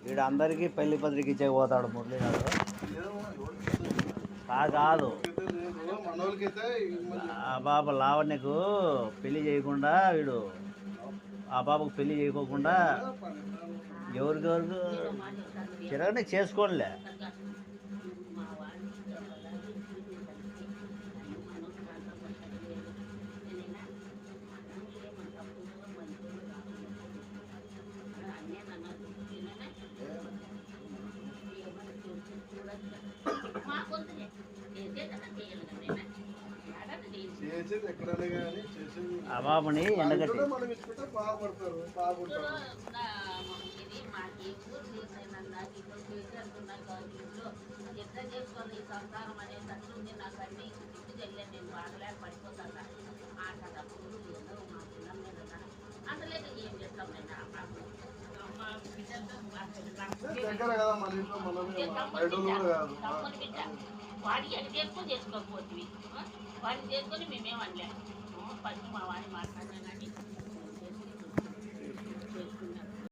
వీడు అందరికీ పెళ్లి పత్రిక ఇచ్చేపోతాడు మురళి గారు. కాదు ఆ బాబా లావణ్యకు పెళ్లి చేయకుండా వీడు ఆ బాబుకు పెళ్లి చేయకోకుండా ఎవరికెవరికి చిరగనే చేసుకోనిలే. ఆ బాబుని ఎండగట్టి ఎట్లా చేసుకోవాలి ఈ సంసారం అనేది తట్టుంది. నాకు అన్నీ గుర్తు తెలియదు. నేను బాగలేక పడిపోతాను. ఆటప్పుడు ఏదో మా పిల్లల మీద అంతలేక ఏం చేస్తాం. నేను తమ్ముని బిడ్డ వాడికి ఎన్ని ఎక్కువ చేసుకోకపోతుంది. వాడిని చేసుకొని మేమేమనలే. ఫస్ట్ మా వాడిని మాట్లాడినా కానీ చేసుకున్నాం.